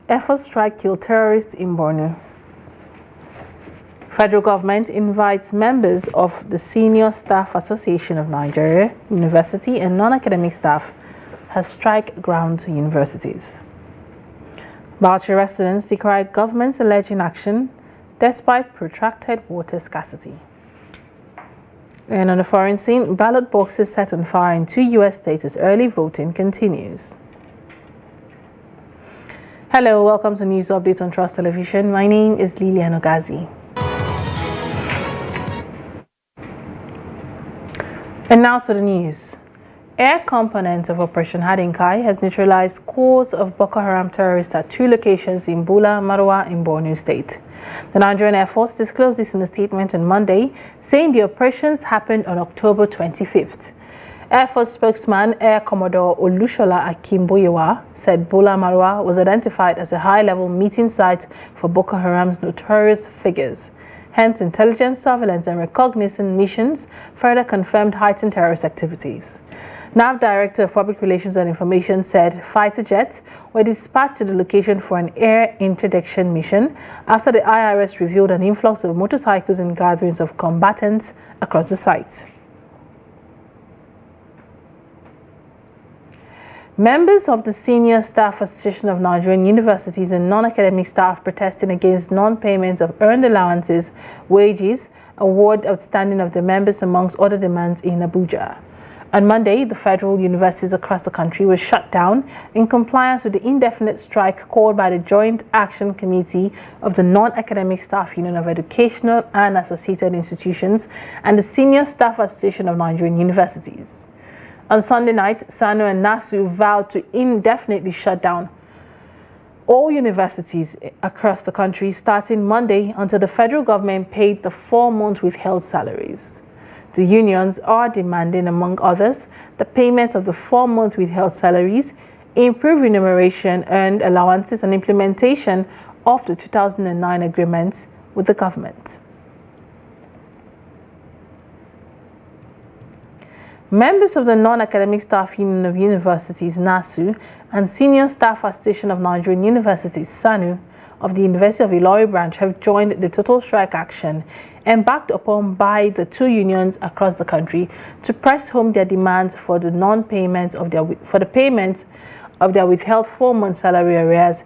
Air Force strike killed terrorists in Borno. Federal government invites members of the Senior Staff Association of Nigeria, university and non-academic staff has strike ground to universities. Bauchi residents decry government's alleged inaction despite protracted water scarcity. And on the foreign scene, ballot boxes set on fire in 2 U.S. states as early voting continues. Hello, welcome to News Update on Trust Television. My name is Lilian Ogazi. And now to the news. Air component of Operation Hadinkai has neutralized scores of Boko Haram terrorists at 2 locations in Bula, Marwa in Borno State. The Nigerian Air Force disclosed this in a statement on Monday, saying the operations happened on October 25th. Air Force spokesman Air Commodore Olushola Akimboyewa said Bula Marwa was identified as a high-level meeting site for Boko Haram's notorious figures. Hence, intelligence, surveillance and reconnaissance missions further confirmed heightened terrorist activities. NAV Director of Public Relations and Information said fighter jets were dispatched to the location for an air interdiction mission after the IRS revealed an influx of motorcycles and gatherings of combatants across the site. Members of the Senior Staff Association of Nigerian Universities and non-academic staff protesting against non-payment of earned allowances, wages, award outstanding of the members amongst other demands in Abuja. On Monday, the federal universities across the country were shut down in compliance with the indefinite strike called by the Joint Action Committee of the Non-Academic Staff Union of Educational and Associated Institutions and the Senior Staff Association of Nigerian Universities. On Sunday night, SANU and NASU vowed to indefinitely shut down all universities across the country starting Monday until the federal government paid the 4-month withheld salaries. The unions are demanding, among others, the payment of the 4-month withheld salaries, improved remuneration, earned allowances, and implementation of the 2009 agreements with the government. Members of the Non-Academic Staff Union of Universities, NASU, and Senior Staff Association of Nigerian Universities, SANU, of the University of Ilorin branch have joined the total strike action embarked upon by the 2 unions across the country to press home their demands for the payment of their withheld 4-month salary arrears.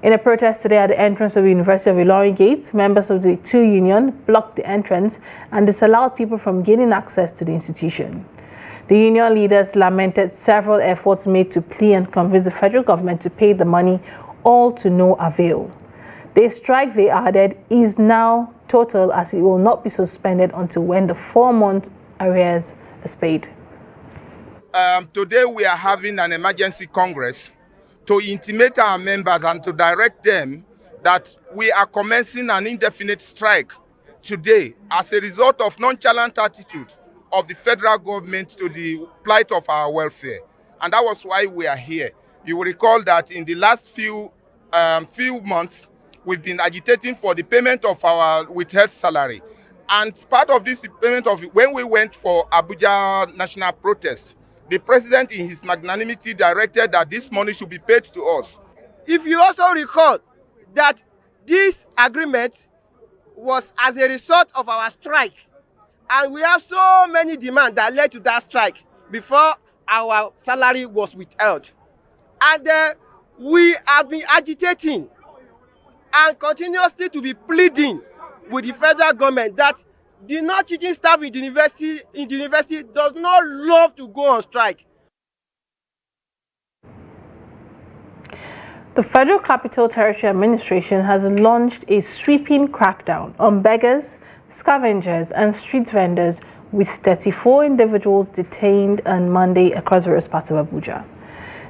In a protest today at the entrance of the University of Ilorin gates, members of the 2 union blocked the entrance and disallowed people from gaining access to the institution. The union leaders lamented several efforts made to plead and convince the federal government to pay the money, all to no avail. The strike, they added, is now total as it will not be suspended until when the 4-month arrears is paid. Today we are having an emergency congress to intimate our members and to direct them that we are commencing an indefinite strike today as a result of nonchalant attitude of the federal government to the plight of our welfare. And that was why we are here. You will recall that in the last few months, we've been agitating for the payment of our withheld salary. And part of this payment of when we went for Abuja national protest, the president in his magnanimity directed that this money should be paid to us. If you also recall that this agreement was as a result of our strike, and we have so many demands that led to that strike before our salary was withheld. And we have been agitating and continuously to be pleading with the federal government that the non-teaching staff in the university does not love to go on strike. The Federal Capital Territory Administration has launched a sweeping crackdown on beggars, scavengers, and street vendors, with 34 individuals detained on Monday across various parts of Abuja.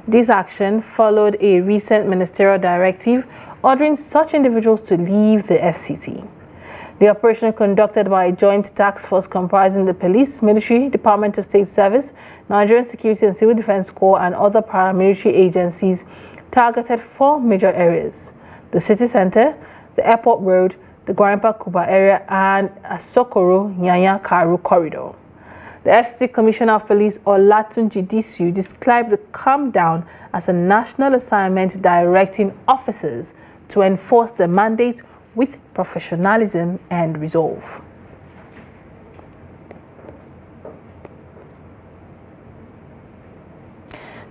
This action followed a recent ministerial directive ordering such individuals to leave the FCT. The operation, conducted by a joint task force comprising the police, military, Department of State Service, Nigerian Security and Civil Defense Corps, and other paramilitary agencies, targeted 4 major areas: the city center, the airport road, the Gwarimpa Kuba area, and Asokoro Nyanya Karu corridor. The FCT Commissioner of Police, Olatunji Disu, described the calm down as a national assignment directing officers to enforce the mandate with professionalism and resolve.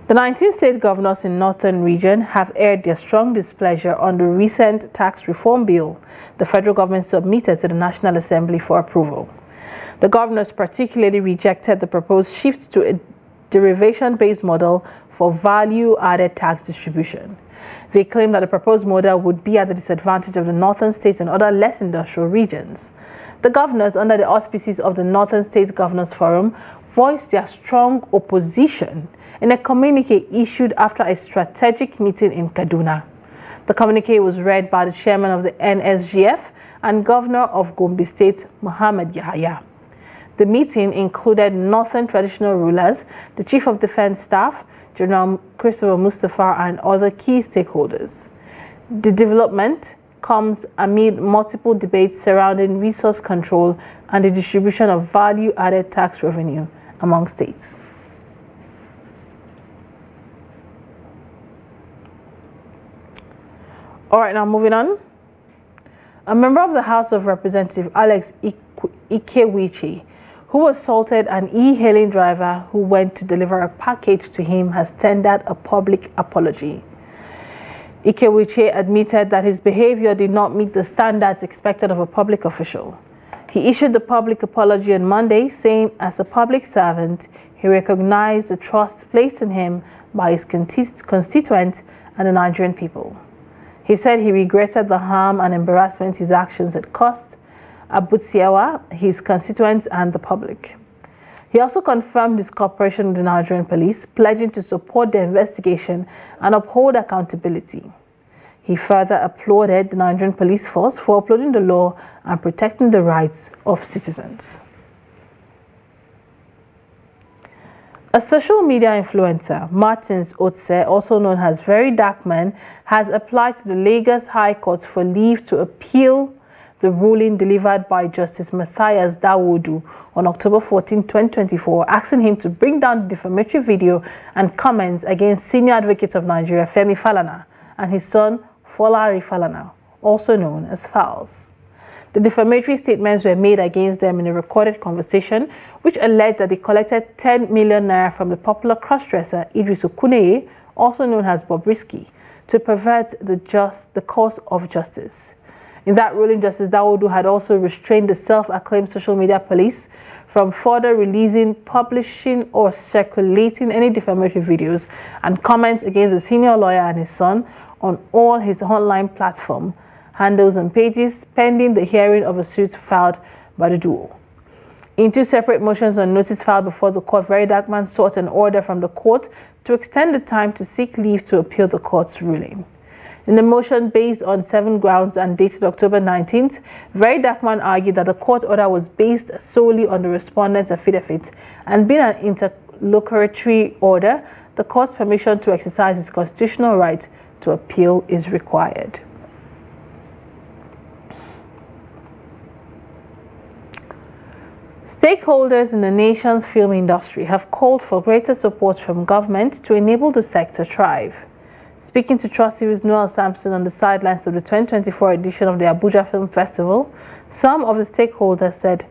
The 19 state governors in Northern Region have aired their strong displeasure on the recent tax reform bill the federal government submitted to the National Assembly for approval. The governors particularly rejected the proposed shift to a derivation-based model for value-added tax distribution. They claim that the proposed model would be at the disadvantage of the northern states and other less industrial regions. The governors, under the auspices of the Northern States Governors Forum, voiced their strong opposition in a communique issued after a strategic meeting in Kaduna. The communique was read by the chairman of the NSGF and governor of Gombe State, Muhammad Yahaya. The meeting included Northern traditional rulers, the Chief of Defense Staff, General Christopher Mustafa, and other key stakeholders. The development comes amid multiple debates surrounding resource control and the distribution of value-added tax revenue among states. All right, now moving on. A member of the House of Representatives, Alex Ikewichi, who assaulted an e-hailing driver who went to deliver a package to him, has tendered a public apology. Ikewichi admitted that his behavior did not meet the standards expected of a public official. He issued the public apology on Monday, saying as a public servant, he recognized the trust placed in him by his constituents and the Nigerian people. He said he regretted the harm and embarrassment his actions had caused Abutsiawa, his constituents, and the public. He also confirmed his cooperation with the Nigerian police, pledging to support the investigation and uphold accountability. He further applauded the Nigerian police force for upholding the law and protecting the rights of citizens. A social media influencer, Martins Otse, also known as Very Dark Man, has applied to the Lagos High Court for leave to appeal the ruling delivered by Justice Matthias Dawodu on October 14, 2024, asking him to bring down the defamatory video and comments against senior advocate of Nigeria, Femi Falana, and his son, Folari Falana, also known as Falz. The defamatory statements were made against them in a recorded conversation, which alleged that they collected 10 million naira from the popular crossdresser Idris Okuneye, also known as Bobrisky, to pervert the course of justice. In that ruling, Justice Dawodu had also restrained the self-acclaimed social media police from further releasing, publishing, or circulating any defamatory videos and comments against the senior lawyer and his son on all his online platform handles and pages, pending the hearing of a suit filed by the duo. In two separate motions on notice filed before the court, Very Dark Man sought an order from the court to extend the time to seek leave to appeal the court's ruling. In the motion based on 7 grounds and dated October 19th, Very Dark Man argued that the court order was based solely on the respondent's affidavit, and being an interlocutory order, the court's permission to exercise his constitutional right to appeal is required. Stakeholders in the nation's film industry have called for greater support from government to enable the sector thrive. Speaking to Trust Series Noel Sampson on the sidelines of the 2024 edition of the Abuja Film Festival, some of the stakeholders said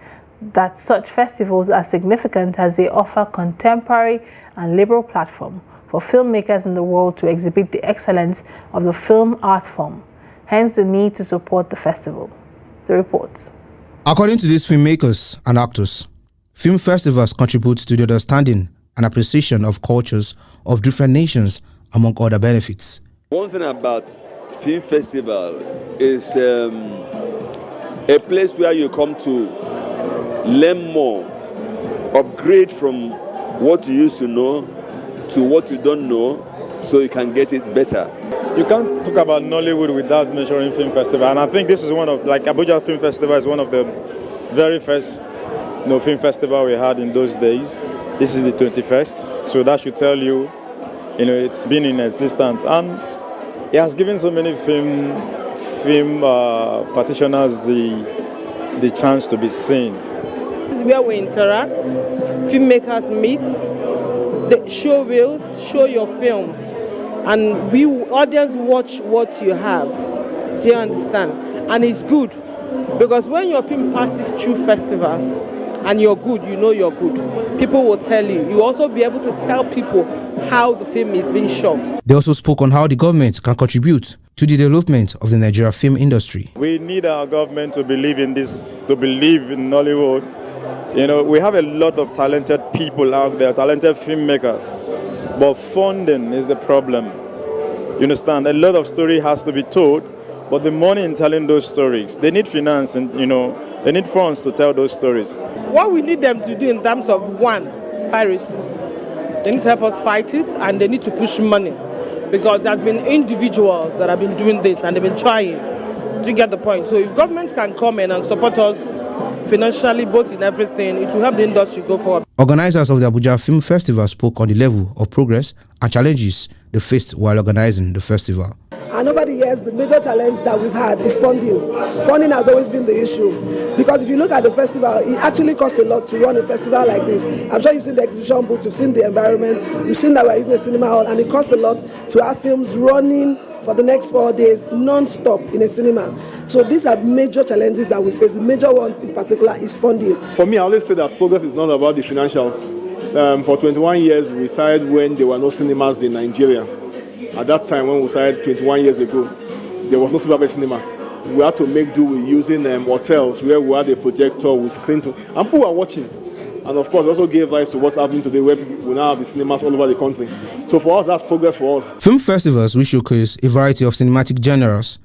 that such festivals are significant as they offer contemporary and liberal platform for filmmakers in the world to exhibit the excellence of the film art form, hence the need to support the festival. The reports. According to these filmmakers and actors, film festivals contribute to the understanding and appreciation of cultures of different nations, among other benefits. One thing about film festival is a place where you come to learn more, upgrade from what you used to know to what you don't know, so you can get it better. You can't talk about Nollywood without mentioning film festival, and I think this is one of, like Abuja Film Festival is one of the very first film festival we had in those days. This is the 21st, so that should tell you, it's been in existence, and it has given so many film practitioners the chance to be seen. This is where we interact filmmakers meet, they show reels, show your films, and we audience watch what you have. Do you understand? And it's good because when your film passes through festivals and you're good, you know you're good. People will tell you. You also be able to tell people how the film is being shot. They also spoke on how the government can contribute to the development of the Nigeria film industry. We need our government to believe in this, to believe in Nollywood. You know, we have a lot of talented people out there, talented filmmakers, but funding is the problem. You understand? A lot of story has to be told, but the money in telling those stories, they need finance and, you know, they need funds to tell those stories. What we need them to do in terms of, one, piracy. They need to help us fight it, and they need to push money. Because there's been individuals that have been doing this, and they've been trying to get the point. So if government can come in and support us financially, both in everything, it will help the industry go forward. Organizers of the Abuja Film Festival spoke on the level of progress and challenges they faced while organizing the festival. And over the years, the major challenge that we've had is funding. Funding has always been the issue. Because if you look at the festival, it actually costs a lot to run a festival like this. I'm sure you've seen the exhibition booths, you've seen the environment, you've seen that we're using a cinema hall, and it costs a lot to have films running for the next 4 days, non-stop in a cinema. So these are major challenges that we face. The major one in particular is funding. For me, I always say that progress is not about the financials. For 21 years, we started when there were no cinemas in Nigeria. At that time, when we started 21 years ago, there was no silver cinema. We had to make do with using hotels where we had a projector with screen to, and people were watching. And of course, also gave rise to what's happening today, where we now have the cinemas all over the country. So for us, that's progress for us. Film festivals will showcase a variety of cinematic genres,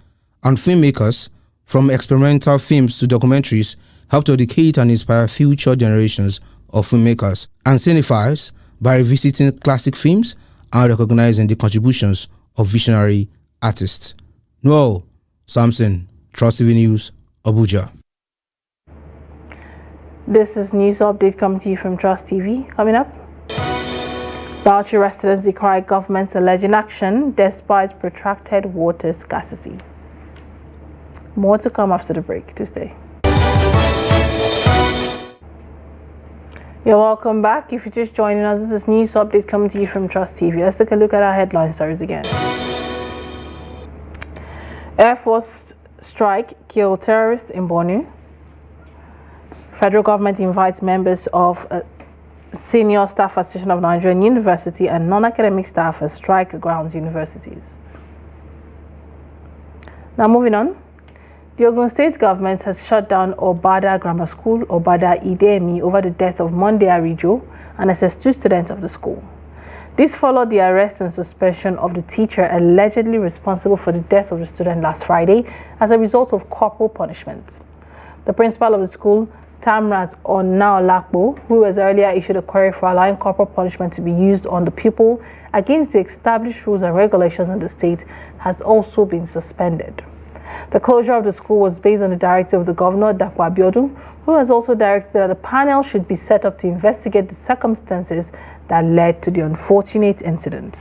and filmmakers, from experimental films to documentaries, help to educate and inspire future generations of filmmakers and cinephiles by revisiting classic films and recognizing the contributions of visionary artists. Noel Samson, Trust TV News, Abuja. This is news update coming to you from Trust TV. Coming up, Bauchi residents decry government's alleged inaction despite protracted water scarcity. More to come after the break. To stay. You're welcome back. If you're just joining us, this is news update coming to you from Trust TV. Let's take a look at our headline stories again. Air Force strike killed terrorists in Borno. Federal government invites members of Senior Staff Association of Nigerian University and non-academic staff as strike grounds universities. Now moving on. The Ogun State government has shut down Obada Grammar School, Obada Idemi, over the death of Monday Arijo, an SS2 student of the school. This followed the arrest and suspension of the teacher allegedly responsible for the death of the student last Friday as a result of corporal punishment. The principal of the school, Tamraz Onaolakbo, who has earlier issued a query for allowing corporal punishment to be used on the pupil against the established rules and regulations in the state, has also been suspended. The closure of the school was based on the directive of the governor, Dapo Abiodun, who has also directed that a panel should be set up to investigate the circumstances that led to the unfortunate incidents.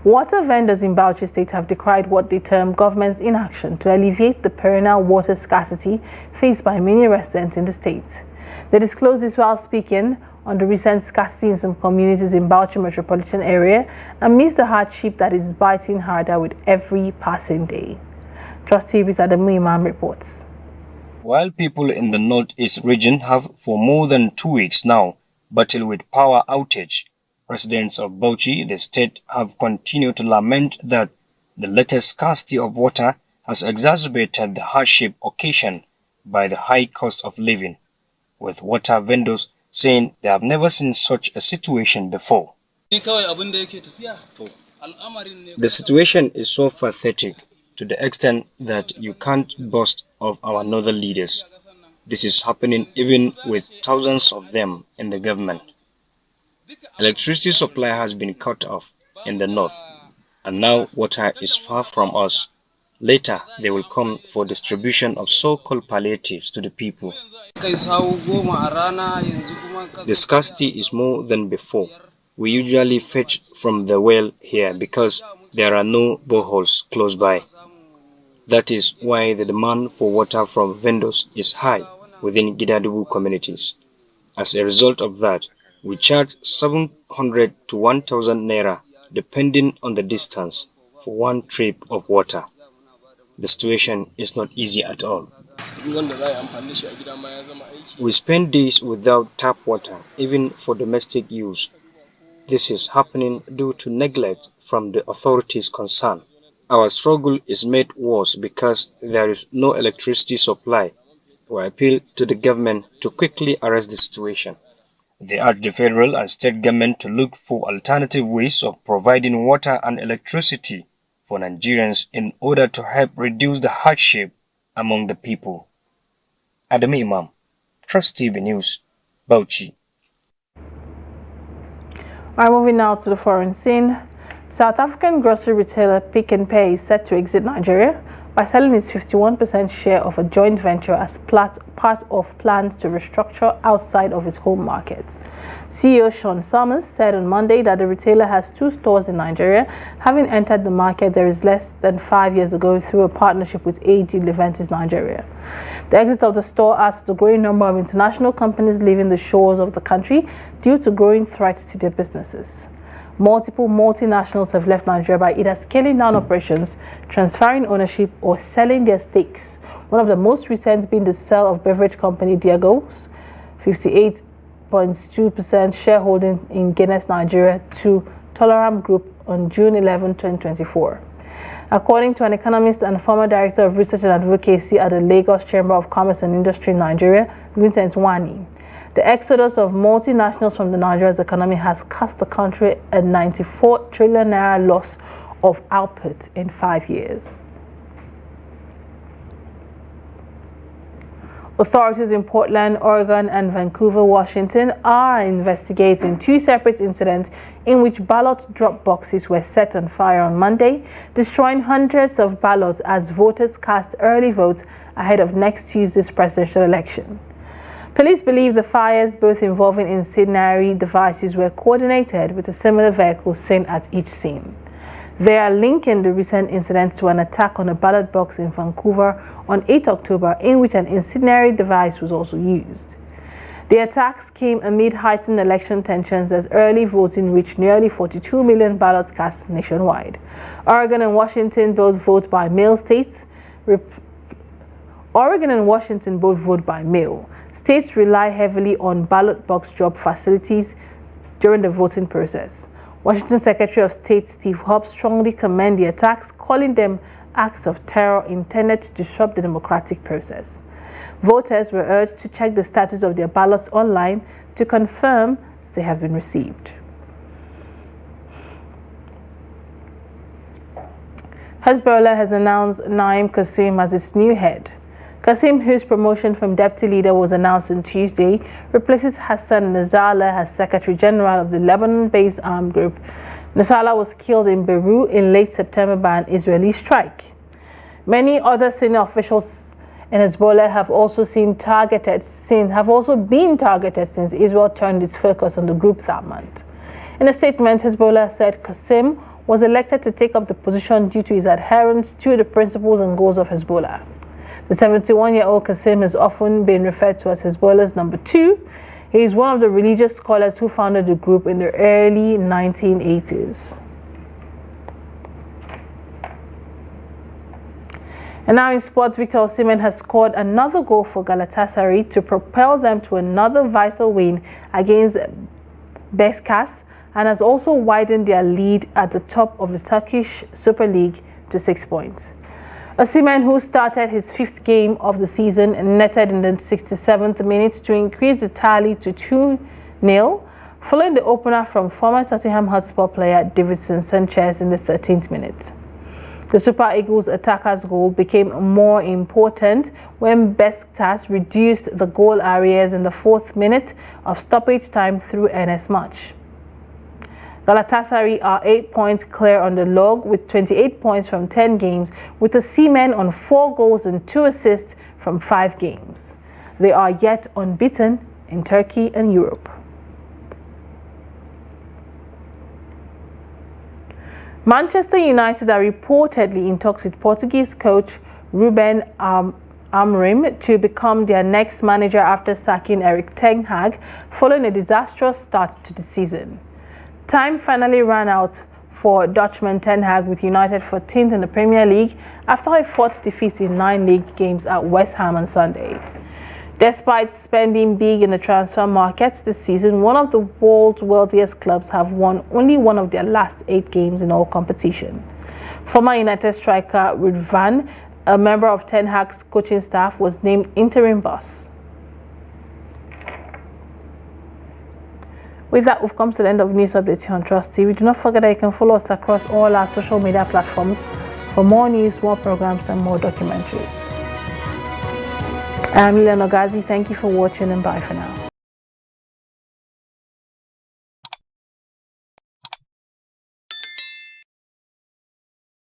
Water vendors in Bauchi State have decried what they term government's inaction to alleviate the perennial water scarcity faced by many residents in the state. They disclosed this while speaking on the recent scarcity in some communities in Bauchi metropolitan area amidst the hardship that is biting harder with every passing day. Trust TV's Adamu Imam reports. While people in the northeast region have for more than 2 weeks now battled with power outage, residents of Bauchi, the state, have continued to lament that the latest scarcity of water has exacerbated the hardship occasioned by the high cost of living, with water vendors saying they have never seen such a situation before. The situation is so pathetic to the extent that you can't boast of our northern leaders. This is happening even with thousands of them in the government. Electricity supply has been cut off in the north, and now water is far from us. Later, they will come for distribution of so-called palliatives to the people. The scarcity is more than before. We usually fetch from the well here because there are no boreholes close by. That is why the demand for water from vendors is high within Gidadubu communities. As a result of that, we charge 700 to 1,000 naira depending on the distance for one trip of water. The situation is not easy at all. We spend days without tap water, even for domestic use. This is happening due to neglect from the authorities concerned. Our struggle is made worse because there is no electricity supply. We appeal to the government to quickly arrest the situation. They urge the federal and state government to look for alternative ways of providing water and electricity for Nigerians in order to help reduce the hardship among the people. Adam Imam, Trust TV News, Bauchi. Alright, moving now to the foreign scene. South African grocery retailer Pick n Pay is set to exit Nigeria by selling its 51% share of a joint venture as part of plans to restructure outside of its home market. CEO Sean Summers said on Monday that the retailer has 2 stores in Nigeria, having entered the market there is less than 5 years ago through a partnership with AG Leventis Nigeria. The exit of the store adds to the growing number of international companies leaving the shores of the country due to growing threats to their businesses. Multiple multinationals have left Nigeria by either scaling down operations, transferring ownership, or selling their stakes, one of the most recent being the sale of beverage company Diago's 58.2% shareholding in Guinness Nigeria to Tolaram Group on June 11, 2024. According to an economist and former director of research and advocacy at the Lagos Chamber of Commerce and Industry in Nigeria, Vincent Wani, the exodus of multinationals from the Nigeria's economy has cost the country a 94 trillion naira loss of output in 5 years. Authorities in Portland, Oregon, and Vancouver, Washington are investigating 2 separate incidents in which ballot drop boxes were set on fire on Monday, destroying hundreds of ballots as voters cast early votes ahead of next Tuesday's presidential election. Police believe the fires, both involving incendiary devices, were coordinated with a similar vehicle seen at each scene. They are linking the recent incident to an attack on a ballot box in Vancouver on 8 October in which an incendiary device was also used. The attacks came amid heightened election tensions as early voting reached nearly 42 million ballots cast nationwide. Oregon and Washington both vote by mail states. Oregon and Washington both vote by mail. States rely heavily on ballot box drop facilities during the voting process. Washington Secretary of State Steve Hobbs strongly commended the attacks, calling them acts of terror intended to disrupt the democratic process. Voters were urged to check the status of their ballots online to confirm they have been received. Hezbollah has announced Naim Qassem as its new head. Qassem, whose promotion from deputy leader was announced on Tuesday, replaces Hassan Nasrallah as Secretary General of the Lebanon-based armed group. Nasrallah was killed in Beirut in late September by an Israeli strike. Many other senior officials in Hezbollah have also been targeted since Israel turned its focus on the group that month. In a statement, Hezbollah said Qassem was elected to take up the position due to his adherence to the principles and goals of Hezbollah. The 71-year-old Qassem has often been referred to as Hezbollah's number 2. He is one of the religious scholars who founded the group in the early 1980s. And now in sports, Victor Osimhen has scored another goal for Galatasaray to propel them to another vital win against Beşiktaş and has also widened their lead at the top of the Turkish Super League to 6 points. Osimhen, who started his 5th game of the season, netted in the 67th minute to increase the tally to 2-0, following the opener from former Tottenham Hotspur player Davinson Sanchez in the 13th minute. The Super Eagles attacker's goal became more important when Beşiktaş reduced the goal arrears in the 4th minute of stoppage time through NS match. Galatasaray are 8 points clear on the log with 28 points from 10 games, with the Seamen on 4 goals and 2 assists from 5 games. They are yet unbeaten in Turkey and Europe. Manchester United are reportedly in talks with Portuguese coach Ruben Amorim to become their next manager after sacking Erik ten Hag following a disastrous start to the season. Time finally ran out for Dutchman ten Hag with United 14th in the Premier League after a 4th defeat in 9 league games at West Ham on Sunday. Despite spending big in the transfer markets this season, one of the world's wealthiest clubs have won only one of their last 8 games in all competition. Former United striker Ruud van, a member of ten Hag's coaching staff, was named interim boss. With that, we've come to the end of news updates here on Trust TV. Do not forget that you can follow us across all our social media platforms for more news, more programs, and more documentaries. I'm Lilian Ogazi. Thank you for watching, and bye for now.